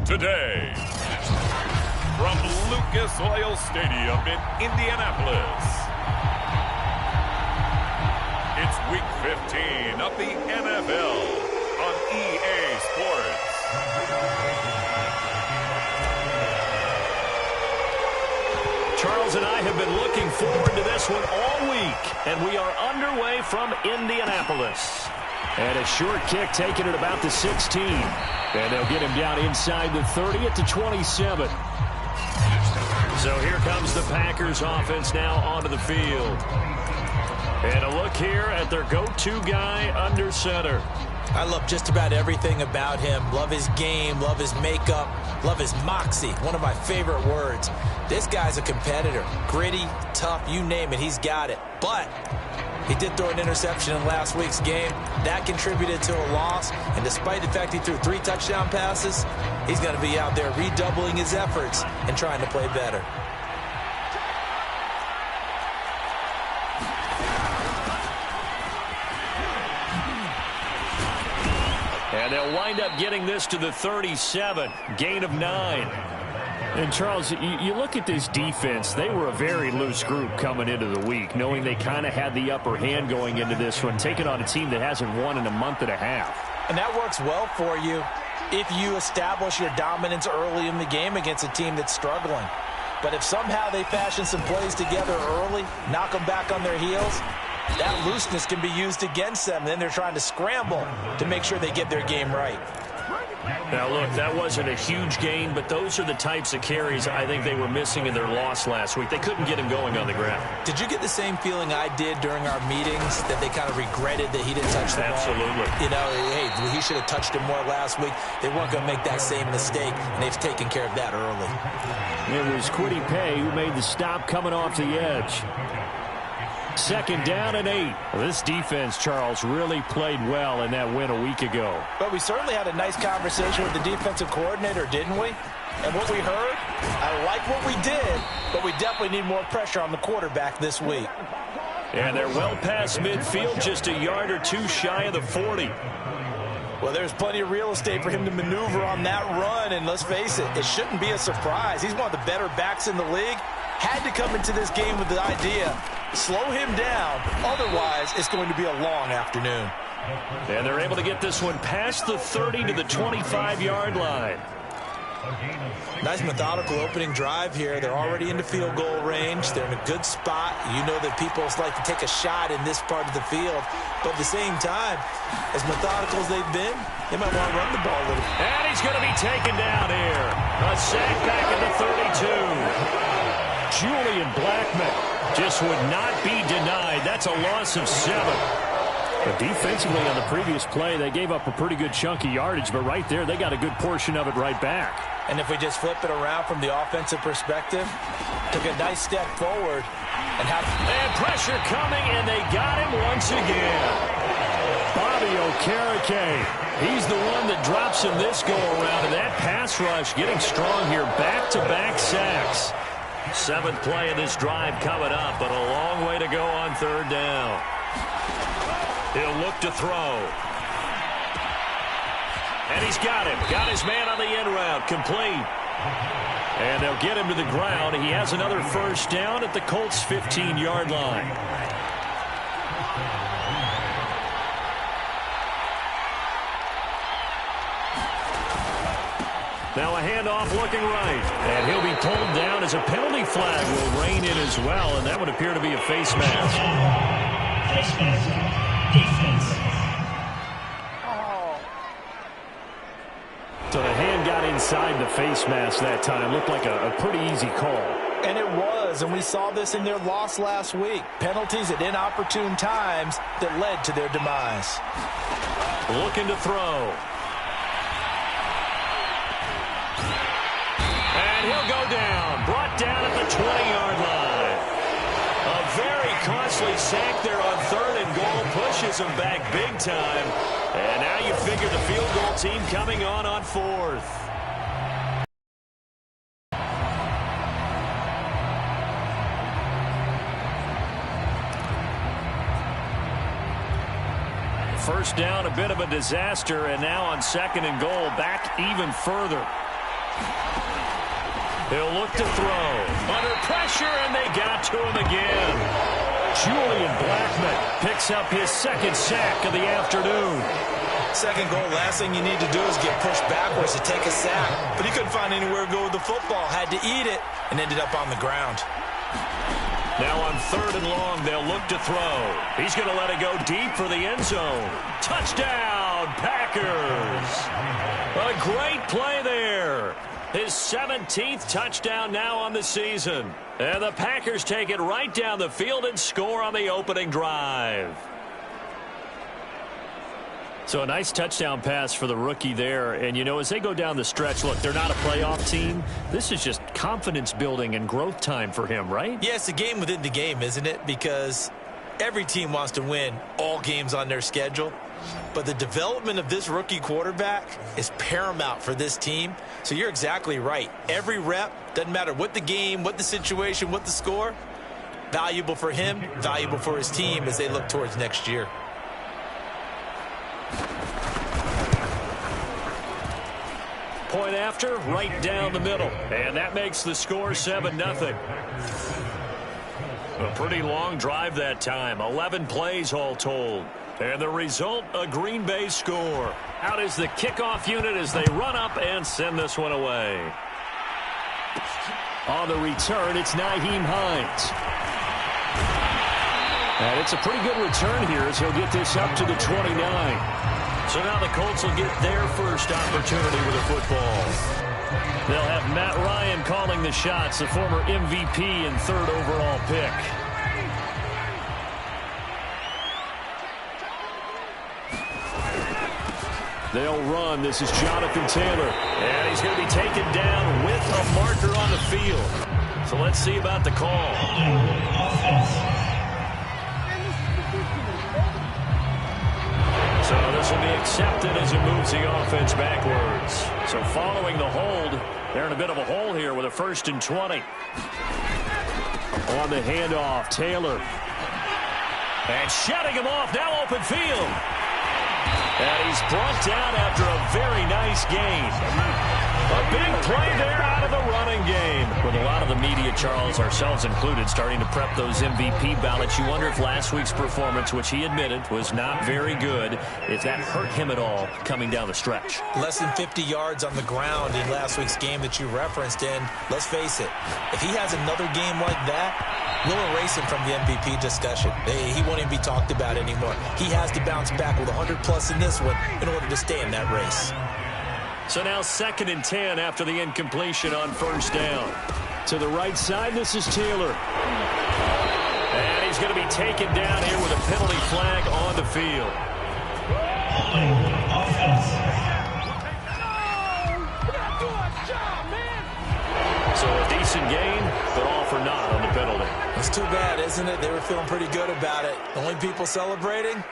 Today, from Lucas Oil Stadium in Indianapolis, it's Week 15 of the NFL on EA Sports. Charles and I have been looking forward to this one all week, and we are underway from Indianapolis. And a short kick taken at about the 16. And they'll get him down inside the 30 at the 27. So here comes the Packers offense now onto the field. And a look here at their go-to guy under center. I love just about everything about him. Love his game, love his makeup, love his moxie. One of my favorite words. This guy's a competitor. Gritty, tough, you name it, he's got it. But he did throw an interception in last week's game. That contributed to a loss. And despite the fact he threw 3 touchdown passes, he's going to be out there redoubling his efforts and trying to play better. And they'll wind up getting this to the 37. Gain of 9. And, Charles, you look at this defense, they were a very loose group coming into the week, knowing they kind of had the upper hand going into this one, taking on a team that hasn't won in a month and a half. And that works well for you if you establish your dominance early in the game against a team that's struggling. But if somehow they fashion some plays together early, knock them back on their heels, that looseness can be used against them. Then they're trying to scramble to make sure they get their game right. Now, look, that wasn't a huge gain, but those are the types of carries I think they were missing in their loss last week. They couldn't get him going on the ground. Did you get the same feeling I did during our meetings, that they kind of regretted that he didn't touch the ball? Absolutely. You know, hey, he should have touched him more last week. They weren't going to make that same mistake, and they've taken care of that early. It was Kwity Paye who made the stop coming off the edge. 2nd down and 8. Well, this defense, Charles, really played well in that win a week ago. But we certainly had a nice conversation with the defensive coordinator, didn't we? And what we heard, I like what we did, but we definitely need more pressure on the quarterback this week. And they're well past midfield, just a yard or 2 shy of the 40. Well, there's plenty of real estate for him to maneuver on that run, and let's face it, it shouldn't be a surprise. He's one of the better backs in the league. Had to come into this game with the idea, slow him down, otherwise it's going to be a long afternoon. And they're able to get this one past the 30 to the 25-yard line. Nice methodical opening drive here. They're already into field goal range. They're in a good spot. You know that people like to take a shot in this part of the field. But at the same time, as methodical as they've been, they might want to run the ball a little. And he's going to be taken down here. A sack back at the 32. Julian Blackmon just would not be denied. That's a loss of 7. But defensively on the previous play, they gave up a pretty good chunk of yardage, but right there, they got a good portion of it right back. And if we just flip it around from the offensive perspective, took a nice step forward. And pressure coming, and they got him once again. Bobby Okereke, he's the one that drops him this go-around, and that pass rush getting strong here, back-to-back sacks. 7th play of this drive coming up, but a long way to go on 3rd down. He'll look to throw. And he's got him. Got his man on the end route. Complete. And they'll get him to the ground. He has another 1st down at the Colts' 15-yard line. Now a handoff looking right. And he'll be pulled down as a penalty flag will rein in as well. And that would appear to be a face mask. Face mask. Defense. So the hand got inside the face mask that time. Looked like a pretty easy call. And it was, and we saw this in their loss last week. Penalties at inopportune times that led to their demise. Looking to throw. And he'll go down. Brought down at the 20-yard line. A very costly sack there on 3rd and goal. Pushes him back big time. And now you figure the field goal team coming on 4th. First down, a bit of a disaster, and now on 2nd and goal, back even further. He'll look to throw. Under pressure, and they got to him again. Julian Blackmon picks up his second sack of the afternoon. Second goal, last thing you need to do is get pushed backwards to take a sack. But he couldn't find anywhere to go with the football. Had to eat it and ended up on the ground. Now on 3rd and long, they'll look to throw. He's going to let it go deep for the end zone. Touchdown, Packers. A great play there. His 17th touchdown now on the season. And the Packers take it right down the field and score on the opening drive. So a nice touchdown pass for the rookie there. And, you know, as they go down the stretch, look, they're not a playoff team. This is just confidence building and growth time for him, right? Yeah, it's a game within the game, isn't it? Because every team wants to win all games on their schedule. But the development of this rookie quarterback is paramount for this team. So you're exactly right. Every rep, doesn't matter what the game, what the situation, what the score, valuable for him, valuable for his team as they look towards next year. Point after, right down the middle. And that makes the score 7-0. A pretty long drive that time. 11 plays all told. And the result, a Green Bay score. Out is the kickoff unit as they run up and send this one away. On the return, it's Nyheim Hines. And it's a pretty good return here as he'll get this up to the 29. So now the Colts will get their first opportunity with a football. They'll have Matt Ryan calling the shots, the former MVP and 3rd overall pick. They'll run. This is Jonathan Taylor. And he's going to be taken down with a marker on the field. So let's see about the call. So this will be accepted as it moves the offense backwards. So following the hold, they're in a bit of a hole here with a 1st and 20. On the handoff, Taylor. And shutting him off, now open field. And he's brought down after a very nice gain. A big play there out of the running game. With a lot of the media, Charles, ourselves included, starting to prep those MVP ballots, you wonder if last week's performance, which he admitted was not very good, if that hurt him at all coming down the stretch. Less than 50 yards on the ground in last week's game that you referenced, and let's face it, if he has another game like that, we'll erase him from the MVP discussion. He won't even be talked about anymore. He has to bounce back with 100+ in this one in order to stay in that race. So now 2nd and 10 after the incompletion on 1st down. To the right side, this is Taylor. And he's going to be taken down here with a penalty flag on the field. So a decent gain, but all for naught on the penalty. It's too bad, isn't it? They were feeling pretty good about it. The only people celebrating,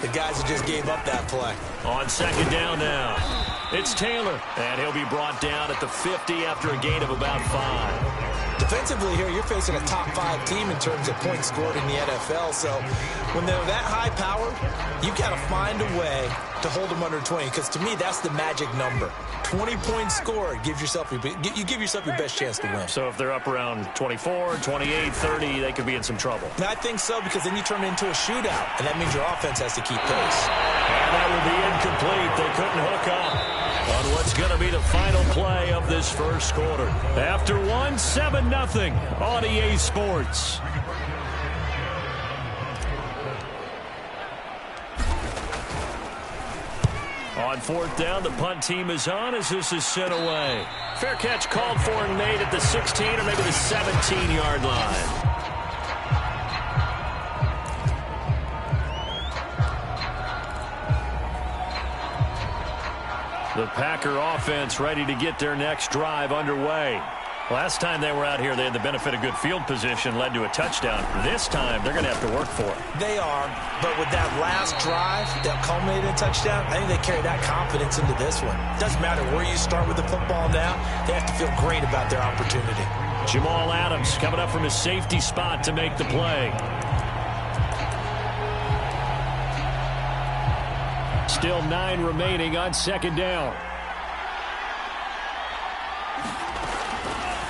the guys who just gave up that play. On 2nd down now, it's Taylor, and he'll be brought down at the 50 after a gain of about 5. Defensively here, you're facing a top 5 team in terms of points scored in the NFL, so when they're that high powered, you've got to find a way to hold them under 20, because to me, that's the magic number. 20 points scored, you give yourself your best chance to win. So if they're up around 24, 28, 30, they could be in some trouble. And I think so, because then you turn it into a shootout, and that means your offense has to keep pace. And that will be incomplete. They couldn't hook up on what's going to be the final play of this first quarter. After 7-0 on EA Sports. On 4th down, the punt team is on as this is sent away. Fair catch called for and made at the 16 or maybe the 17-yard line. The Packer offense ready to get their next drive underway. Last time they were out here, they had the benefit of good field position, led to a touchdown. This time, they're going to have to work for it. They are, but with that last drive that culminated in a touchdown, I think they carry that confidence into this one. Doesn't matter where you start with the football now, they have to feel great about their opportunity. Jamal Adams coming up from his safety spot to make the play. Still 9 remaining on 2nd down.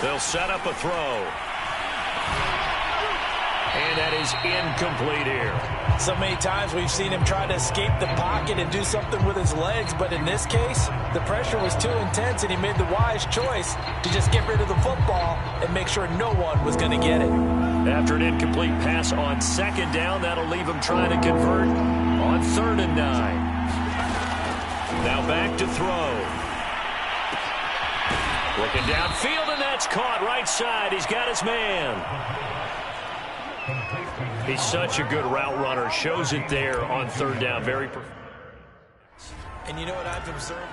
They'll set up a throw. And that is incomplete here. So many times we've seen him try to escape the pocket and do something with his legs, but in this case, the pressure was too intense and he made the wise choice to just get rid of the football and make sure no one was going to get it. After an incomplete pass on second down, that'll leave him trying to convert on 3rd and 9. Now back to throw. Looking downfield, and that's caught right side. He's got his man. He's such a good route runner. Shows it there on 3rd down. Very. And you know what I've observed?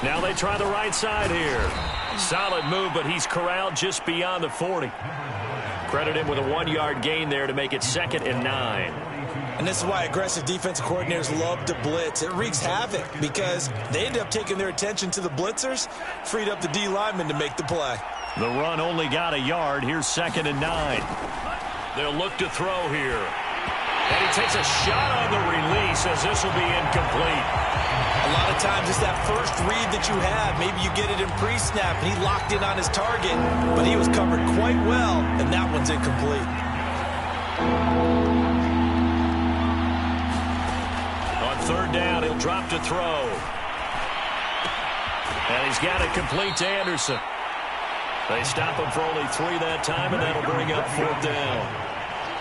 Now they try the right side here. Solid move, but he's corralled just beyond the 40. Credit him with a 1-yard gain there to make it 2nd and 9. And this is why aggressive defensive coordinators love to blitz. It wreaks havoc because they end up taking their attention to the blitzers, freed up the D lineman to make the play. The run only got a yard. Here's 2nd and 9. They'll look to throw here. And he takes a shot on the release as this will be incomplete. A lot of times it's that first read that you have. Maybe you get it in pre-snap, and he locked in on his target, but he was covered quite well, and that one's incomplete. On 3rd down, he'll drop to throw. And he's got it complete to Anderson. They stop him for only 3 that time, and that'll bring up 4th down.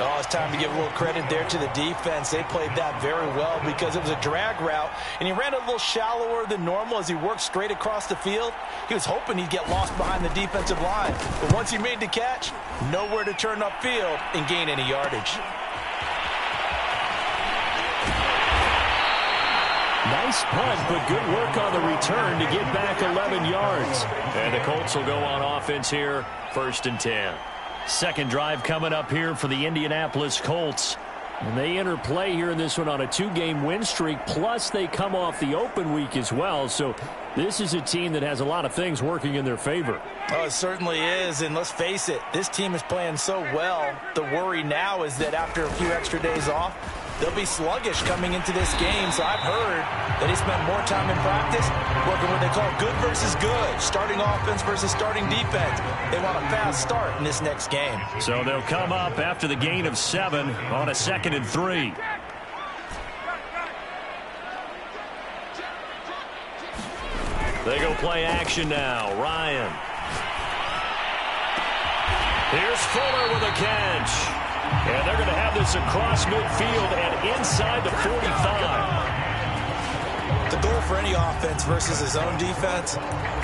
Oh, it's time to give a little credit there to the defense. They played that very well because it was a drag route, and he ran a little shallower than normal as he worked straight across the field. He was hoping he'd get lost behind the defensive line. But once he made the catch, nowhere to turn upfield and gain any yardage. Nice punt, but good work on the return to get back 11 yards. And the Colts will go on offense here, 1st and 10. Second drive coming up here for the Indianapolis Colts. And they enter play here in this one on a 2-game win streak, plus they come off the open week as well. So this is a team that has a lot of things working in their favor. Oh, it certainly is, and let's face it, this team is playing so well. The worry now is that after a few extra days off, they'll be sluggish coming into this game. So I've heard that he spent more time in practice working what they call good versus good, starting offense versus starting defense. They want a fast start in this next game. So they'll come up after the gain of 7 on a 2nd and 3. They go play action now. Ryan. Here's Fuller with a catch. And they're going to have this across midfield and inside the 45. The goal for any offense versus his own defense,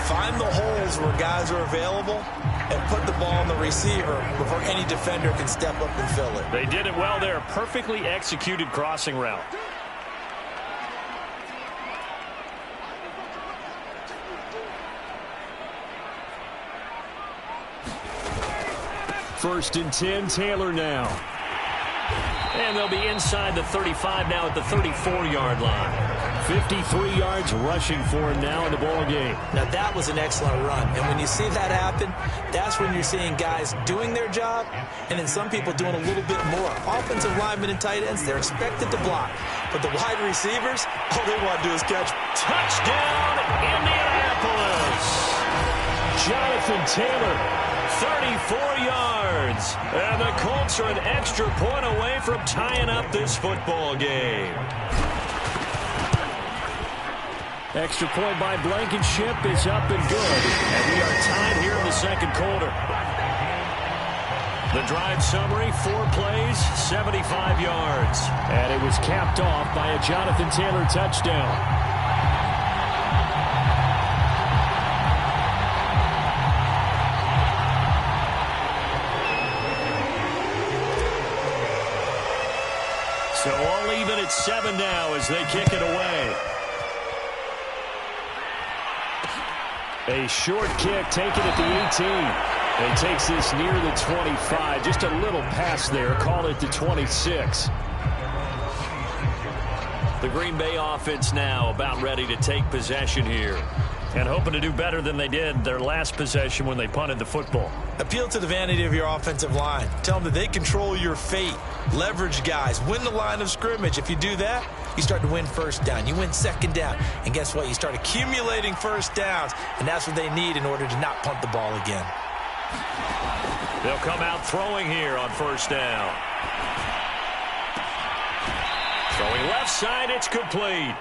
find the holes where guys are available and put the ball on the receiver before any defender can step up and fill it. They did it well there. Perfectly executed crossing route. First and 10, Taylor now. And they'll be inside the 35 now at the 34-yard line. 53 yards rushing for him now in the ball game. Now that was an excellent run. And when you see that happen, that's when you're seeing guys doing their job and then some people doing a little bit more. Offensive linemen and tight ends, they're expected to block. But the wide receivers, all they want to do is catch. Touchdown, Indianapolis. Jonathan Taylor, 34 yards. And the Colts are an extra point away from tying up this football game. Extra point by Blankenship is up and good. And we are tied here in the second quarter. The drive summary, 4 plays, 75 yards. And it was capped off by a Jonathan Taylor touchdown. So all even at 7 now as they kick it away. A short kick taken at the 18. And takes this near the 25. Just a little pass there. Call it the 26. The Green Bay offense now about ready to take possession here, and hoping to do better than they did their last possession when they punted the football. Appeal to the vanity of your offensive line. Tell them that they control your fate. Leverage guys. Win the line of scrimmage. If you do that, you start to win first down. You win second down. And guess what? You start accumulating first downs. And that's what they need in order to not punt the ball again. They'll come out throwing here on first down. Throwing left side, it's complete.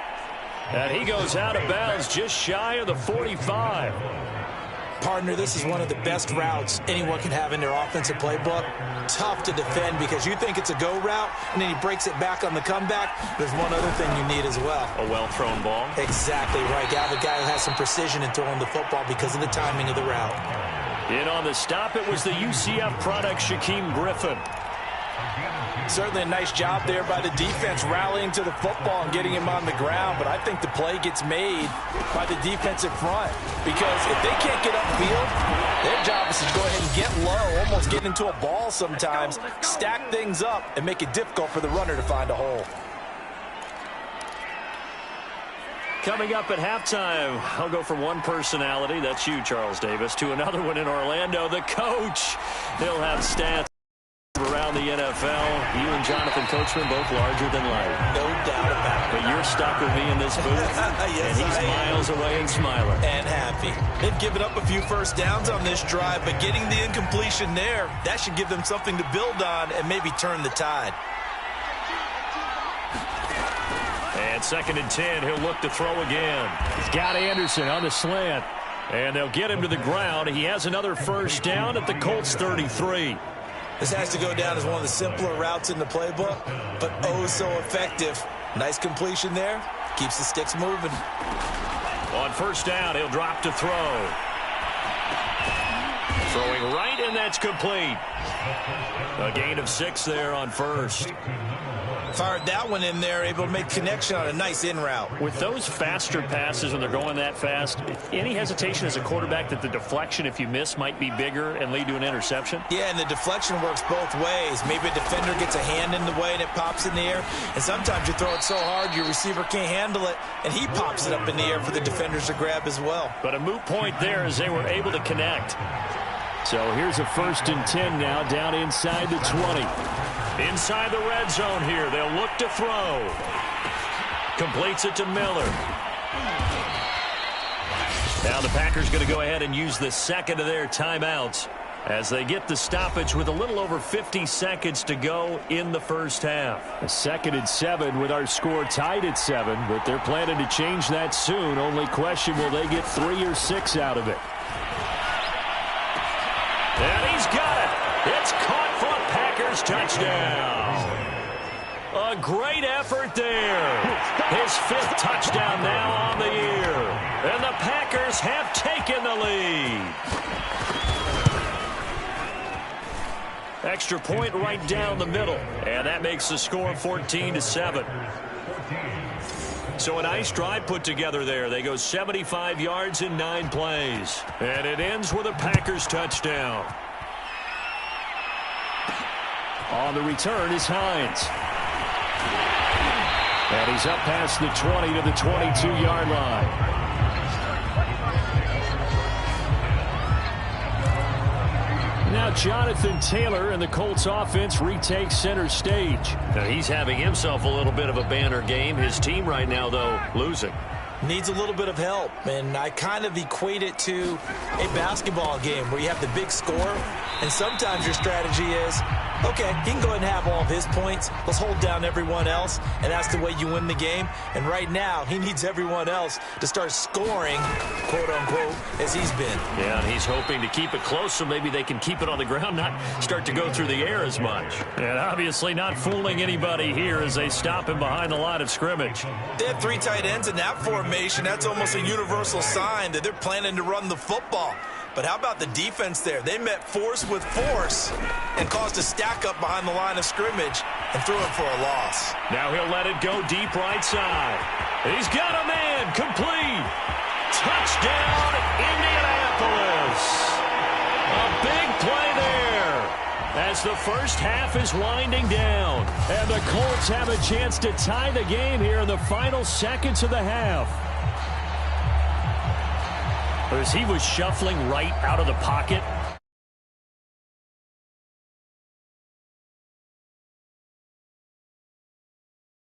And he goes out of bounds just shy of the 45. Partner, this is one of the best routes anyone can have in their offensive playbook. Tough to defend because you think it's a go route, and then he breaks it back on the comeback. There's one other thing you need as well. A well-thrown ball. Exactly right. You have a guy who has some precision in throwing the football because of the timing of the route. In on the stop, it was the UCF product, Shaquem Griffin. Certainly a nice job there by the defense rallying to the football and getting him on the ground, but I think the play gets made by the defensive front because if they can't get upfield, their job is to go ahead and get low, almost get into a ball sometimes, stack things up, and make it difficult for the runner to find a hole. Coming up at halftime, I'll go from one personality, that's you, Charles Davis, to another one in Orlando, the coach. He'll have stats around the NFL. You and Jonathan Coachman both larger than life. No doubt about it. But you're stuck with me in this booth, yes, and he's miles away and smiling. And happy. They've given up a few first downs on this drive, but getting the incompletion there, that should give them something to build on and maybe turn the tide. And 2nd and 10, he'll look to throw again. He's got Anderson on the slant, and they'll get him to the ground. He has another first down at the Colts 33. This has to go down as one of the simpler routes in the playbook, but oh so effective. Nice completion there. Keeps the sticks moving. On first down, he'll drop to throw. Throwing right, and that's complete. A gain of 6 there on first. Fired that one in there, able to make connection on a nice in route. With those faster passes and they're going that fast, any hesitation as a quarterback that the deflection, if you miss, might be bigger and lead to an interception? Yeah, and the deflection works both ways. Maybe a defender gets a hand in the way and it pops in the air. And sometimes you throw it so hard your receiver can't handle it, and he pops it up in the air for the defenders to grab as well. But a moot point there as they were able to connect. So here's a 1st and 10 now down inside the 20. Inside the red zone here. They'll look to throw. Completes it to Miller. Now the Packers going to go ahead and use the second of their timeouts as they get the stoppage with a little over 50 seconds to go in the first half. A 2nd and 7 with our score tied at 7, but they're planning to change that soon. Only question, will they get 3 or 6 out of it? And he's got it. It's caught for a Packers touchdown. A great effort there. His 5th touchdown now on the year. And the Packers have taken the lead. Extra point right down the middle. And that makes the score 14-7. So a nice drive put together there. They go 75 yards in 9 plays. And it ends with a Packers touchdown. On the return is Hines. And he's up past the 20 to the 22-yard line. Now Jonathan Taylor and the Colts offense retake center stage. Now he's having himself a little bit of a banner game. His team right now, though, losing. Needs a little bit of help, and I kind of equate it to a basketball game where you have the big score, and sometimes your strategy is, okay, he can go ahead and have all of his points. Let's hold down everyone else, and that's the way you win the game. And right now, he needs everyone else to start scoring, quote-unquote, as he's been. Yeah, and he's hoping to keep it close so maybe they can keep it on the ground, not start to go through the air as much. And obviously not fooling anybody here as they stop him behind the line of scrimmage. They have 3 tight ends in that formation. That's almost a universal sign that they're planning to run the football. But how about the defense there? They met force with force and caused a stack up behind the line of scrimmage and threw it for a loss. Now he'll let it go deep right side. He's got a man, complete. Touchdown, Indianapolis. A big play there. as the first half is winding down. And the Colts have a chance to tie the game here in the final seconds of the half. As he was shuffling right out of the pocket,